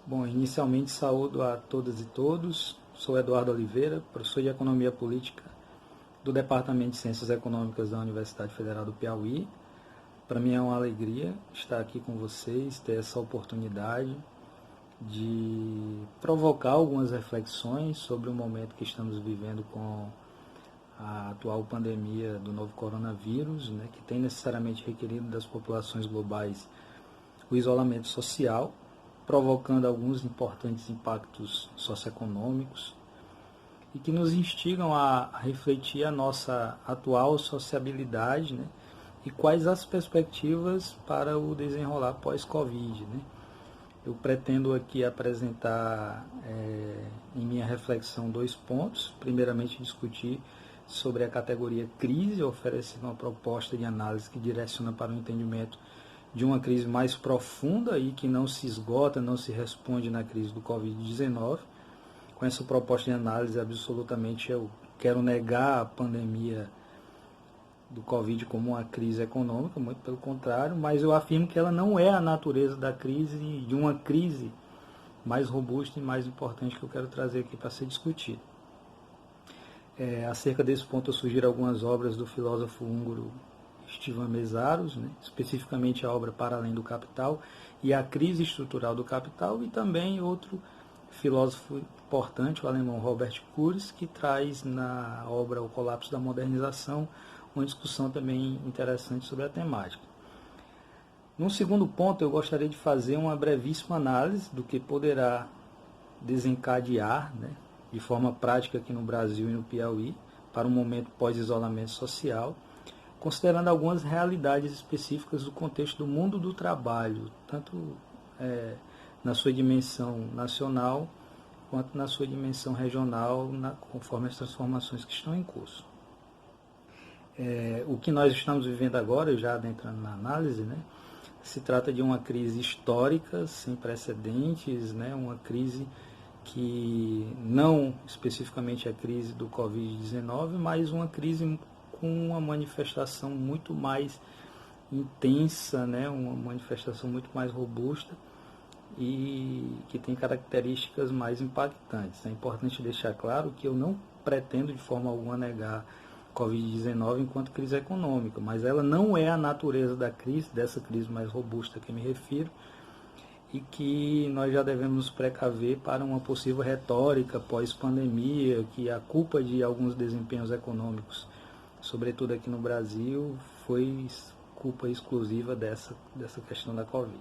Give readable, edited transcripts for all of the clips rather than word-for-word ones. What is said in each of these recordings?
Bom, inicialmente saúdo a todas e todos. Sou Eduardo Oliveira, professor de Economia Política do Departamento de Ciências Econômicas da Universidade Federal do Piauí. Para mim é uma alegria estar aqui com vocês, ter essa oportunidade de provocar algumas reflexões sobre o momento que estamos vivendo com a atual pandemia do novo coronavírus, que tem necessariamente requerido das populações globais o isolamento social, provocando alguns importantes impactos socioeconômicos e que nos instigam a refletir a nossa atual sociabilidade, e quais as perspectivas para o desenrolar pós-Covid. Eu pretendo aqui apresentar em minha reflexão 2 pontos. Primeiramente, discutir sobre a categoria crise, oferecendo uma proposta de análise que direciona para o entendimento de uma crise mais profunda e que não se esgota, não se responde na crise do Covid-19. Com essa proposta de análise, absolutamente eu quero negar a pandemia do Covid como uma crise econômica, muito pelo contrário, mas eu afirmo que ela não é a natureza da crise, de uma crise mais robusta e mais importante que eu quero trazer aqui para ser discutida. Acerca desse ponto, eu sugiro algumas obras do filósofo húngaro Istvan Mészáros, especificamente a obra Para Além do Capital e a Crise Estrutural do Capital, e também outro filósofo importante, o alemão Robert Kurz, que traz na obra O Colapso da Modernização uma discussão também interessante sobre a temática. Num segundo ponto, eu gostaria de fazer uma brevíssima análise do que poderá desencadear, de forma prática aqui no Brasil e no Piauí, para um momento pós-isolamento social, considerando algumas realidades específicas do contexto do mundo do trabalho, tanto na sua dimensão nacional, quanto na sua dimensão regional, conforme as transformações que estão em curso. O que nós estamos vivendo agora, já adentrando na análise, se trata de uma crise histórica, sem precedentes, uma crise que não especificamente a crise do Covid-19, mas uma crise com uma manifestação muito mais intensa, uma manifestação muito mais robusta e que tem características mais impactantes. É importante deixar claro que eu não pretendo de forma alguma negar Covid-19 enquanto crise econômica, mas ela não é a natureza da crise, dessa crise mais robusta que me refiro, e que nós já devemos nos precaver para uma possível retórica pós-pandemia, que a culpa de alguns desempenhos econômicos, sobretudo aqui no Brasil, foi culpa exclusiva dessa questão da Covid.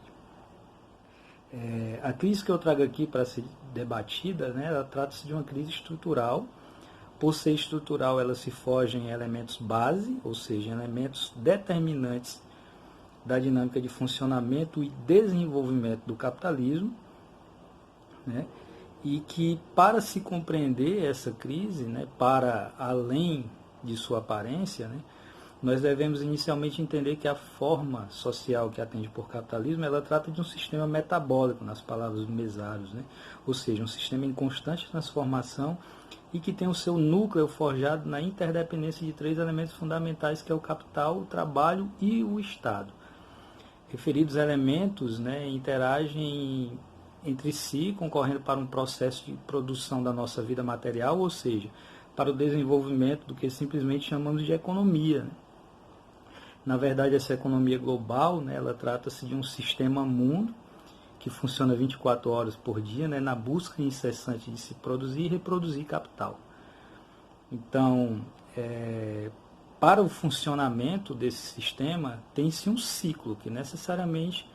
A crise que eu trago aqui para ser debatida, ela trata-se de uma crise estrutural. Por ser estrutural, ela se foge em elementos base, ou seja, elementos determinantes da dinâmica de funcionamento e desenvolvimento do capitalismo, e que, para se compreender essa crise, para além de sua aparência, nós devemos inicialmente entender que a forma social que atende por capitalismo, ela trata de um sistema metabólico, nas palavras do Mészáros, ou seja, um sistema em constante transformação e que tem o seu núcleo forjado na interdependência de 3 elementos fundamentais, que é o capital, o trabalho e o Estado. Referidos elementos interagem entre si, concorrendo para um processo de produção da nossa vida material, ou seja, para o desenvolvimento do que simplesmente chamamos de economia. Na verdade, essa economia global, ela trata-se de um sistema mundo que funciona 24 horas por dia, na busca incessante de se produzir e reproduzir capital. Então, para o funcionamento desse sistema, tem-se um ciclo que necessariamente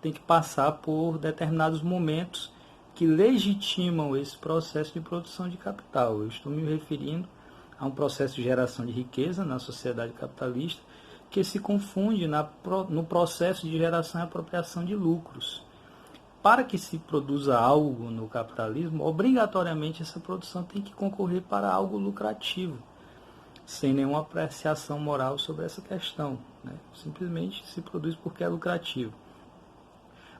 tem que passar por determinados momentos que legitimam esse processo de produção de capital. Eu estou me referindo a um processo de geração de riqueza na sociedade capitalista que se confunde no processo de geração e apropriação de lucros. Para que se produza algo no capitalismo, obrigatoriamente essa produção tem que concorrer para algo lucrativo, sem nenhuma apreciação moral sobre essa questão. Simplesmente se produz porque é lucrativo.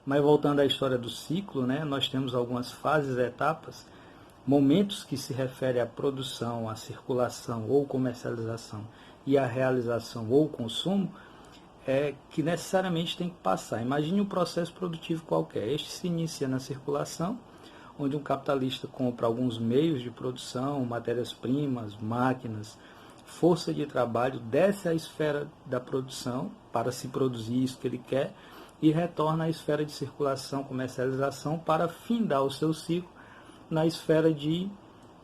Mas voltando à história do ciclo, nós temos algumas fases, etapas, momentos que se referem à produção, à circulação ou comercialização e à realização ou consumo, que necessariamente tem que passar. Imagine um processo produtivo qualquer. Este se inicia na circulação, onde um capitalista compra alguns meios de produção, matérias-primas, máquinas, força de trabalho, desce à esfera da produção para se produzir isso que ele quer e retorna à esfera de circulação, comercialização, para findar o seu ciclo na esfera de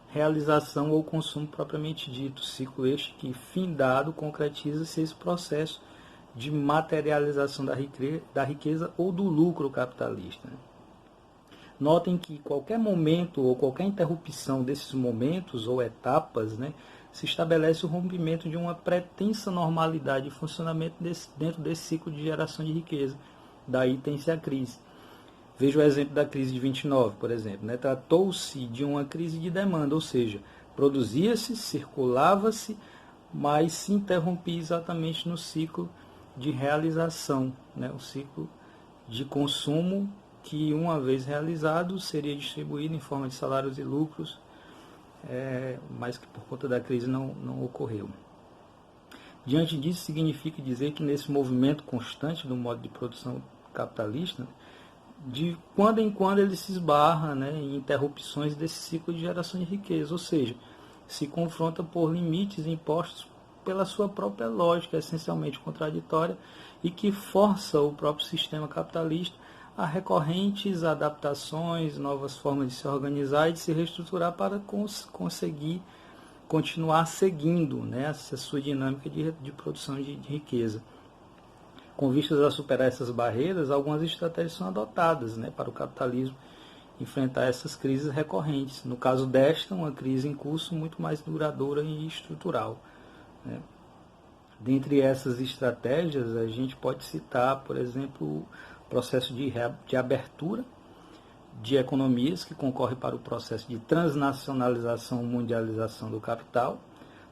realização ou consumo propriamente dito. Ciclo este que, findado, concretiza-se esse processo de materialização da riqueza ou do lucro capitalista. Notem que qualquer momento ou qualquer interrupção desses momentos ou etapas, se estabelece o rompimento de uma pretensa normalidade de funcionamento dentro desse ciclo de geração de riqueza. Daí tem-se a crise. Veja o exemplo da crise de 29, por exemplo. Tratou-se de uma crise de demanda, ou seja, produzia-se, circulava-se, mas se interrompia exatamente no ciclo de realização, o ciclo de consumo que, uma vez realizado, seria distribuído em forma de salários e lucros, mas que por conta da crise não ocorreu. Diante disso, significa dizer que nesse movimento constante do modo de produção capitalista, de quando em quando ele se esbarra em interrupções desse ciclo de geração de riqueza, ou seja, se confronta por limites impostos pela sua própria lógica, essencialmente contraditória, e que força o próprio sistema capitalista a recorrentes adaptações, novas formas de se organizar e de se reestruturar para conseguir continuar seguindo essa sua dinâmica de produção de riqueza. Com vistas a superar essas barreiras, algumas estratégias são adotadas para o capitalismo enfrentar essas crises recorrentes. No caso desta, uma crise em curso muito mais duradoura e estrutural. Dentre essas estratégias, a gente pode citar, por exemplo, o processo de abertura de economias, que concorre para o processo de transnacionalização e mundialização do capital.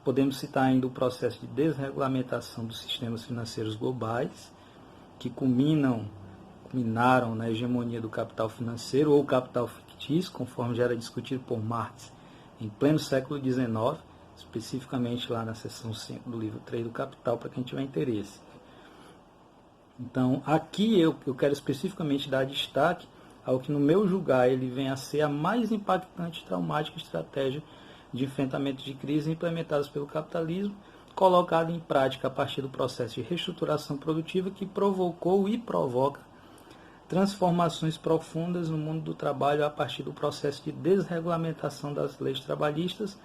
Podemos citar ainda o processo de desregulamentação dos sistemas financeiros globais, que culminaram na hegemonia do capital financeiro ou capital fictício, conforme já era discutido por Marx em pleno século XIX, especificamente lá na seção 5 do livro 3 do Capital, para quem tiver interesse. Então, aqui eu quero especificamente dar destaque ao que, no meu julgar, ele vem a ser a mais impactante e traumática estratégia de enfrentamento de crise implementadas pelo capitalismo, colocada em prática a partir do processo de reestruturação produtiva que provocou e provoca transformações profundas no mundo do trabalho a partir do processo de desregulamentação das leis trabalhistas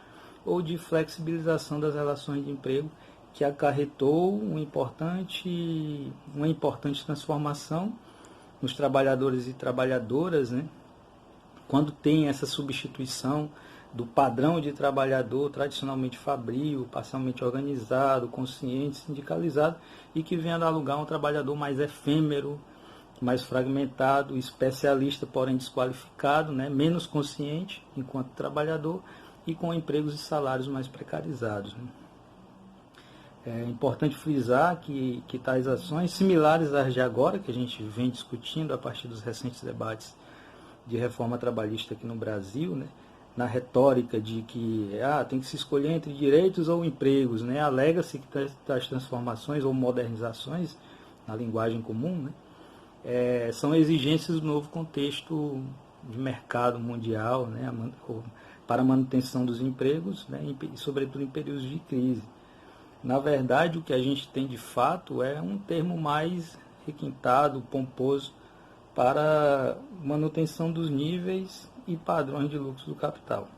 ou de flexibilização das relações de emprego, que acarretou uma importante transformação nos trabalhadores e trabalhadoras, quando tem essa substituição do padrão de trabalhador tradicionalmente fabril, parcialmente organizado, consciente, sindicalizado, e que vem a dar lugar a um trabalhador mais efêmero, mais fragmentado, especialista, porém desqualificado, né? Menos consciente enquanto trabalhador e com empregos e salários mais precarizados. Né? É importante frisar que tais ações, similares às de agora, que a gente vem discutindo a partir dos recentes debates de reforma trabalhista aqui no Brasil, né? Na retórica de que tem que se escolher entre direitos ou empregos, né? Alega-se que tais transformações ou modernizações, na linguagem comum, né? São exigências do novo contexto de mercado mundial, né? Para a manutenção dos empregos, né? E sobretudo em períodos de crise. Na verdade, o que a gente tem de fato é um termo mais requintado, pomposo, para manutenção dos níveis e padrões de lucros do capital.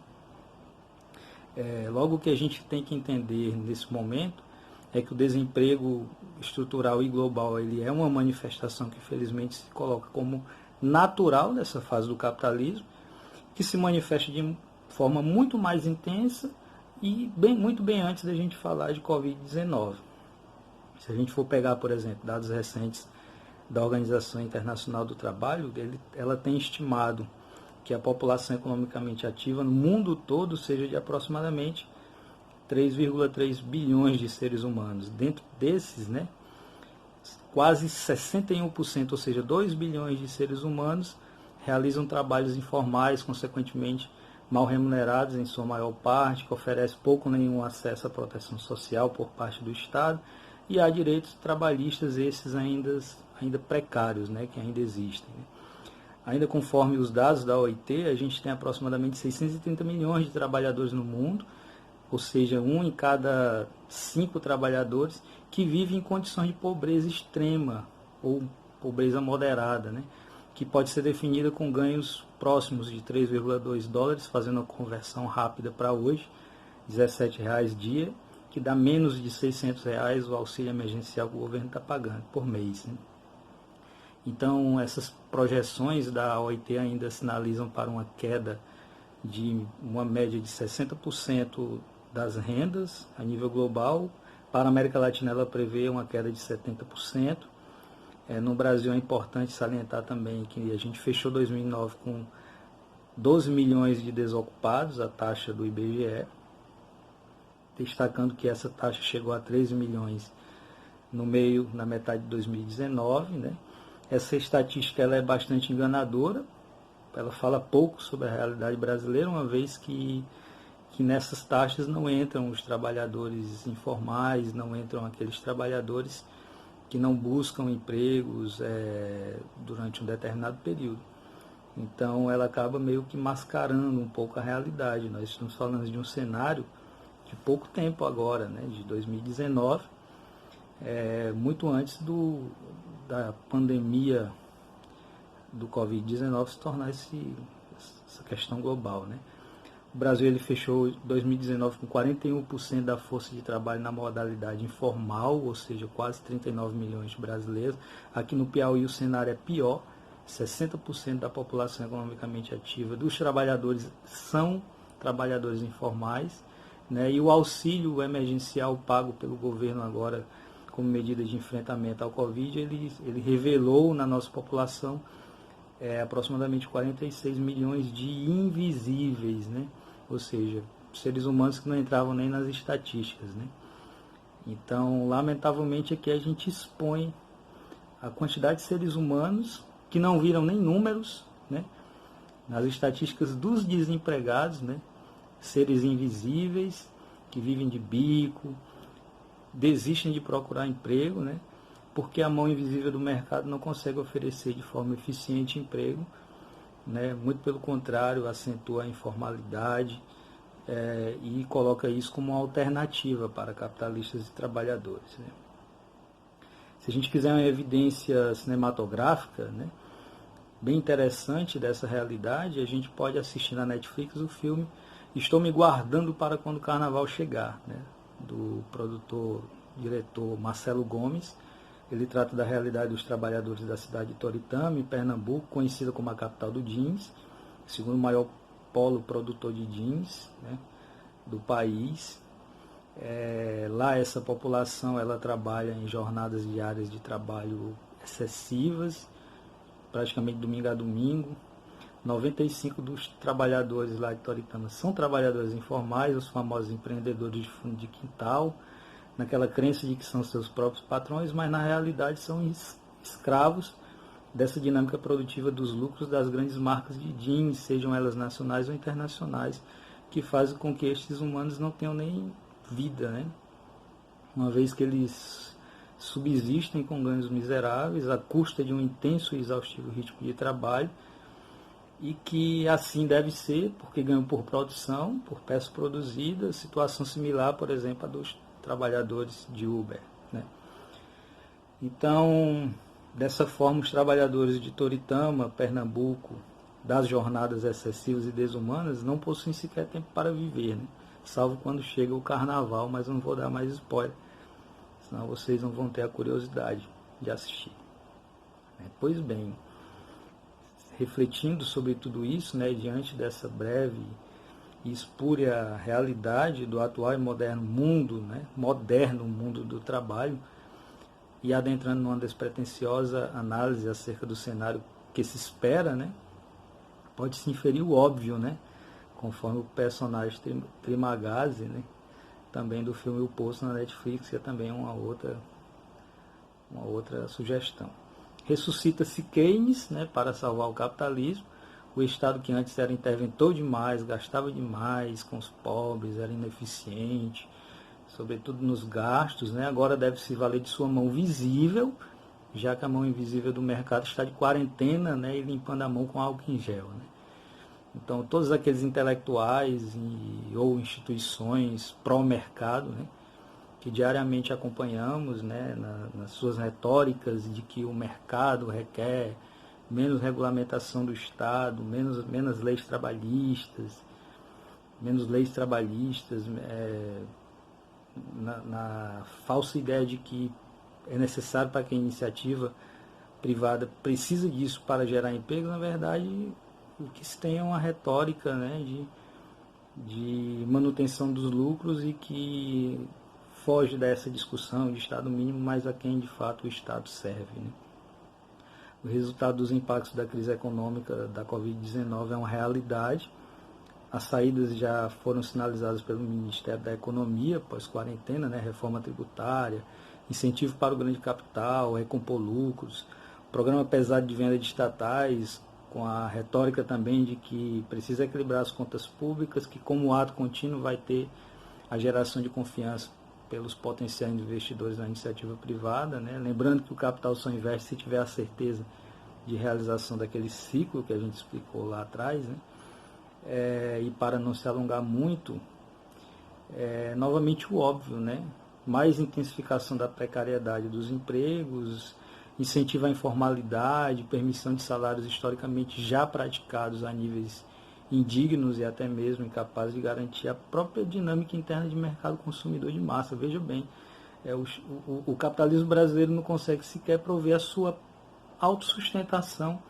Logo, o que a gente tem que entender nesse momento é que o desemprego estrutural e global ele é uma manifestação que, infelizmente, se coloca como natural nessa fase do capitalismo, que se manifesta de forma muito mais intensa e muito bem antes da gente falar de Covid-19. Se a gente for pegar, por exemplo, dados recentes da Organização Internacional do Trabalho, ela tem estimado que a população economicamente ativa no mundo todo seja de aproximadamente 3,3 bilhões de seres humanos. Dentro desses, né, quase 61%, ou seja, 2 bilhões de seres humanos, realizam trabalhos informais, consequentemente mal remunerados em sua maior parte, que oferece pouco ou nenhum acesso à proteção social por parte do Estado, e há direitos trabalhistas esses ainda precários, né, que ainda existem. Ainda conforme os dados da OIT, a gente tem aproximadamente 630 milhões de trabalhadores no mundo, ou seja, 1 em cada 5 trabalhadores que vivem em condições de pobreza extrema ou pobreza moderada, né? Que pode ser definida com ganhos próximos de 3,2 dólares, fazendo a conversão rápida para hoje, R$17 dia, que dá menos de R$600 o auxílio emergencial que o governo está pagando por mês, né? Então, essas projeções da OIT ainda sinalizam para uma queda de uma média de 60% das rendas a nível global. Para a América Latina, ela prevê uma queda de 70%. No Brasil, é importante salientar também que a gente fechou 2009 com 12 milhões de desocupados, a taxa do IBGE, destacando que essa taxa chegou a 13 milhões na metade de 2019, né? Essa estatística ela é bastante enganadora, ela fala pouco sobre a realidade brasileira, uma vez que nessas taxas não entram os trabalhadores informais, não entram aqueles trabalhadores que não buscam empregos durante um determinado período. Então ela acaba meio que mascarando um pouco a realidade. Nós estamos falando de um cenário de pouco tempo agora, né, de 2019, muito antes da pandemia do Covid-19 se tornar essa questão global, né? O Brasil ele fechou 2019 com 41% da força de trabalho na modalidade informal, ou seja, quase 39 milhões de brasileiros. Aqui no Piauí o cenário é pior, 60% da população economicamente ativa dos trabalhadores são trabalhadores informais, né? E o auxílio emergencial pago pelo governo agora como medida de enfrentamento ao Covid, ele revelou na nossa população aproximadamente 46 milhões de invisíveis, né? Ou seja, seres humanos que não entravam nem nas estatísticas, né? Então, lamentavelmente, aqui a gente expõe a quantidade de seres humanos que não viram nem números, né, nas estatísticas dos desempregados, né? Seres invisíveis que vivem de bico, desistem de procurar emprego, né? Porque a mão invisível do mercado não consegue oferecer de forma eficiente emprego, né? Muito pelo contrário, acentua a informalidade e coloca isso como uma alternativa para capitalistas e trabalhadores, né? Se a gente quiser uma evidência cinematográfica, né, bem interessante dessa realidade, a gente pode assistir na Netflix o filme Estou Me Guardando para Quando o Carnaval Chegar, né, do diretor Marcelo Gomes. Ele trata da realidade dos trabalhadores da cidade de Toritama, em Pernambuco, conhecida como a capital do jeans, segundo maior polo produtor de jeans, né, do país. Lá essa população ela trabalha em jornadas diárias de trabalho excessivas, praticamente domingo a domingo. 95% dos trabalhadores lá de Toritama são trabalhadores informais, os famosos empreendedores de fundo de quintal, naquela crença de que são seus próprios patrões, mas na realidade são escravos dessa dinâmica produtiva dos lucros das grandes marcas de jeans, sejam elas nacionais ou internacionais, que fazem com que estes humanos não tenham nem vida, né? Uma vez que eles subsistem com ganhos miseráveis, à custa de um intenso e exaustivo ritmo de trabalho, e que assim deve ser, porque ganham por produção, por peça produzida, situação similar, por exemplo, a dos trabalhadores de Uber, né? Então, dessa forma, os trabalhadores de Toritama, Pernambuco, das jornadas excessivas e desumanas, não possuem sequer tempo para viver, né? Salvo quando chega o carnaval, mas eu não vou dar mais spoiler, senão vocês não vão ter a curiosidade de assistir. Pois bem, refletindo sobre tudo isso, né, diante dessa breve e espúria realidade do atual e moderno mundo, né, moderno mundo do trabalho, e adentrando numa despretensiosa análise acerca do cenário que se espera, né, pode-se inferir o óbvio, né, conforme o personagem Trimagazi, né, também do filme O Poço na Netflix, que é também uma outra sugestão. Ressuscita-se Keynes, né, para salvar o capitalismo. O Estado, que antes era interventor demais, gastava demais com os pobres, era ineficiente, sobretudo nos gastos, né? Agora deve se valer de sua mão visível, já que a mão invisível do mercado está de quarentena, né? E limpando a mão com álcool em gel, né? Então, todos aqueles intelectuais ou instituições pró-mercado, né? Que diariamente acompanhamos, né? Nas suas retóricas de que o mercado requer menos regulamentação do Estado, menos leis trabalhistas, na falsa ideia de que é necessário para que a iniciativa privada precisa disso para gerar emprego. Na verdade, o que se tem é uma retórica, né, de manutenção dos lucros e que foge dessa discussão de Estado mínimo, mas a quem de fato o Estado serve, né? O resultado dos impactos da crise econômica da Covid-19 é uma realidade. As saídas já foram sinalizadas pelo Ministério da Economia, pós-quarentena, né? Reforma tributária, incentivo para o grande capital, recompor lucros, programa pesado de venda de estatais, com a retórica também de que precisa equilibrar as contas públicas, que como ato contínuo vai ter a geração de confiança pelos potenciais investidores na iniciativa privada, né? Lembrando que o capital só investe se tiver a certeza de realização daquele ciclo que a gente explicou lá atrás, né? E para não se alongar muito, novamente o óbvio, né? Mais intensificação da precariedade dos empregos, incentivo à informalidade, permissão de salários historicamente já praticados a níveis indignos e até mesmo incapazes de garantir a própria dinâmica interna de mercado consumidor de massa. Veja bem, o capitalismo brasileiro não consegue sequer prover a sua autossustentação,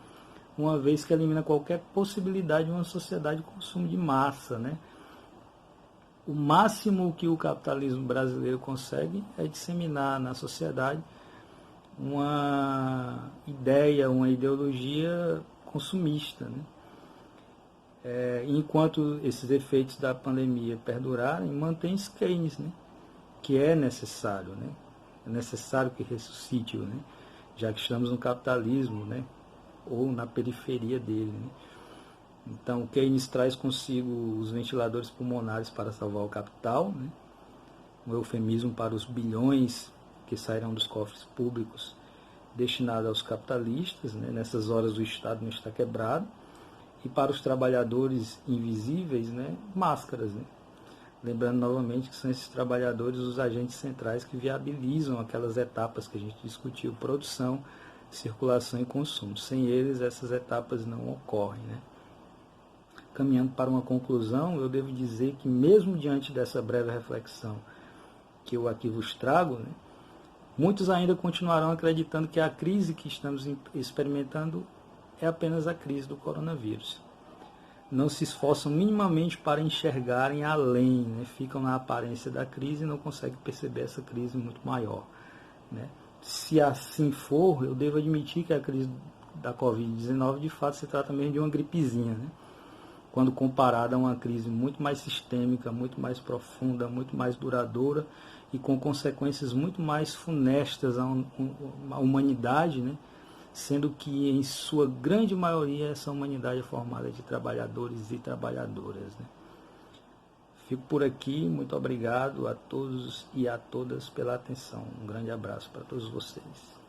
uma vez que elimina qualquer possibilidade de uma sociedade de consumo de massa, né? O máximo que o capitalismo brasileiro consegue é disseminar na sociedade uma ideia, uma ideologia consumista, né? Enquanto esses efeitos da pandemia perdurarem, mantém-se Keynes, né? Que é necessário, né? É necessário que ressuscite, né? Já que estamos no capitalismo, né? Ou na periferia dele, né? Então, Keynes traz consigo os ventiladores pulmonares para salvar o capital, né? Um eufemismo para os bilhões que sairão dos cofres públicos destinados aos capitalistas, né? Nessas horas o Estado não está quebrado. E para os trabalhadores invisíveis, né? Máscaras, né? Lembrando novamente que são esses trabalhadores os agentes centrais que viabilizam aquelas etapas que a gente discutiu: produção, circulação e consumo. Sem eles, essas etapas não ocorrem, né? Caminhando para uma conclusão, eu devo dizer que mesmo diante dessa breve reflexão que eu aqui vos trago, né, muitos ainda continuarão acreditando que a crise que estamos experimentando é apenas a crise do coronavírus. Não se esforçam minimamente para enxergarem além, né? Ficam na aparência da crise e não conseguem perceber essa crise muito maior, né? Se assim for, eu devo admitir que a crise da Covid-19 de fato se trata mesmo de uma gripezinha, né? Quando comparada a uma crise muito mais sistêmica, muito mais profunda, muito mais duradoura e com consequências muito mais funestas à humanidade, né? Sendo que, em sua grande maioria, essa humanidade é formada de trabalhadores e trabalhadoras, né? Fico por aqui, muito obrigado a todos e a todas pela atenção. Um grande abraço para todos vocês.